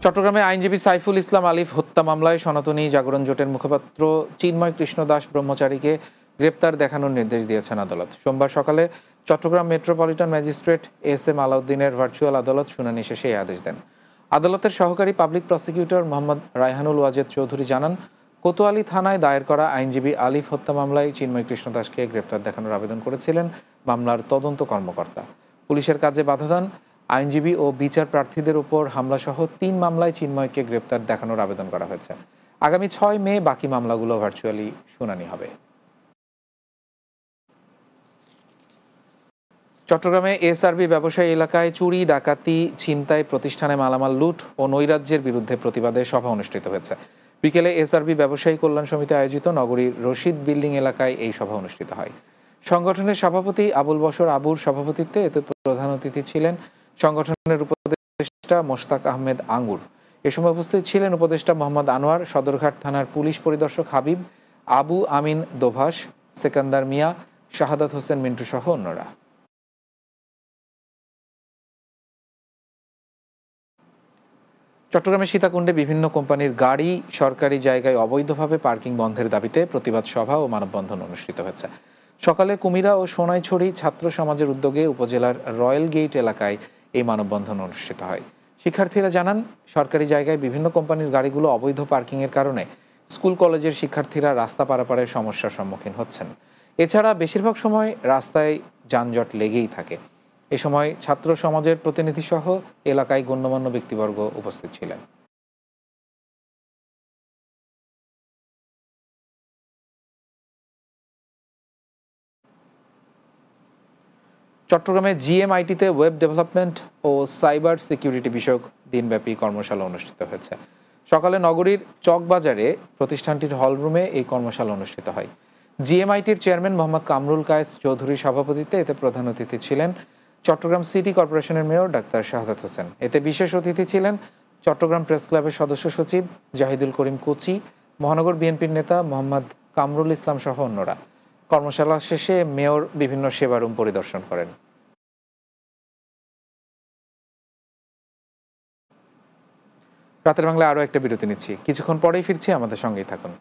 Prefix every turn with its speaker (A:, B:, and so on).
A: চট্টগ্রামে আইনজীবী সাইফুল ইসলাম আলিফ হত্যা মামলায় সনাতনী জাগরণ জোটের মুখপাত্র চিন্ময় কৃষ্ণ দাস ব্রহ্মচারীকে গ্রেপ্তার দেখানোর নির্দেশ দিয়েছেন আদালত। সোমবার সকালে Chattogram metropolitan magistrate S M আলাউদ্দিনের ভার্চুয়াল আদালত শুনানি শেষে এই আদেশ দেন। আদালতের সহকারী পাবলিক প্রসিকিউটর মোহাম্মদ রায়হানুল ওয়াজেদ চৌধুরী জানান, কোতোয়ালি থানায় দায়ের করা আইনজীবী আলিফ হত্যা মামলায় চিন্ময় কৃষ্ণ দাসকে গ্রেপ্তার দেখানোর আবেদন করেছিলেন মামলার তদন্ত কর্মকর্তা। পুলিশের কাজে বাধা দেন, আইনজীবী ও বিচার প্রার্থীদের উপর হামলাসহ ৩ মামলায় চিন্ময়কে গ্রেপ্তার দেখানোর আবেদন করা হয়েছে। আগামী ৬ মে বাকি মামলাগুলো ভার্চুয়ালি শুনানি হবে। চট্টগ্রামে এসআরবি ব্যবসায়ী এলাকায় চুরি, ডাকাতি, ছিনতাই, প্রতিষ্ঠানে মালামাল লুট ও নৈরাজ্যের বিরুদ্ধে প্রতিবাদে সভা অনুষ্ঠিত হয়েছে। বিকেলে এসআরবি ব্যবসায়ী কল্যাণ সমিতি আয়োজিত নগরীর রশিদ বিল্ডিং এলাকায় এই সভা অনুষ্ঠিত হয়। সংগঠনের সভাপতি আবুল বশর আবুর সভাপতিত্বে এতে প্রধান অতিথি ছিলেন সংগঠনের উপদেষ্টা মোশতাক আহমেদ আঙ্গুর। এ সময় উপস্থিত ছিলেন উপদেষ্টা মোহাম্মদ আনোয়ার, সদরঘাট থানার পুলিশ পরিদর্শক হাবিব, আবু আমিন দোভাষ, সেকান্দার মিয়া, শাহাদাত হোসেন মিন্টু সহ অন্যরা। চট্টগ্রামের সীতাকুণ্ডে বিভিন্ন কোম্পানির গাড়ি সরকারি জায়গায় অবৈধভাবে পার্কিং বন্ধের দাবিতে প্রতিবাদ সভা ও মানববন্ধন অনুষ্ঠিত হয়েছে। সকালে কুমিরা ও সোনাইছড়ি ছাত্র সমাজের উদ্যোগে উপজেলার রয়্যাল গেট এলাকায় এই মানববন্ধন অনুষ্ঠিত হয়। শিক্ষার্থীরা জানান, সরকারি জায়গায় বিভিন্ন কোম্পানির গাড়িগুলো অবৈধ পার্কিংয়ের কারণে স্কুল কলেজের শিক্ষার্থীরা রাস্তা পারাপারের সমস্যার সম্মুখীন হচ্ছেন। এছাড়া বেশিরভাগ সময় রাস্তায় যানজট লেগেই থাকে। এ সময় ছাত্র সমাজের প্রতিনিধি সহ এলাকায় গণ্যমান্য ব্যক্তিবর্গ উপস্থিত ছিলেন। চট্টগ্রামে জিএমআইটিতে ওয়েব ডেভেলপমেন্ট ও সাইবার সিকিউরিটি বিষয়ক দিনব্যাপী কর্মশালা অনুষ্ঠিত হয়েছে। সকালে নগরীর চকবাজারে প্রতিষ্ঠানটির হলরুমে এই কর্মশালা অনুষ্ঠিত হয়। জিএমআইটির চেয়ারম্যান মোহাম্মদ কামরুল কায়েস চৌধুরীর সভাপতিত্বে এতে প্রধান অতিথি ছিলেন চট্টগ্রাম সিটি কর্পোরেশনের মেয়র ডাক্তার শাহাদাত হোসেন। এতে বিশেষ অতিথি ছিলেন চট্টগ্রাম প্রেস ক্লাবের সদস্য সচিব জাহিদুল করিম কোচি, মহানগর বিএনপির নেতা মোহাম্মদ কামরুল ইসলাম সহ অন্যরা। কর্মশালা শেষে মেয়র বিভিন্ন সেবারুম পরিদর্শন করেন। রাতের বাংলায় আরও একটা বিরতি নিচ্ছি, কিছুক্ষণ পরেই ফিরছি, আমাদের সঙ্গেই থাকুন।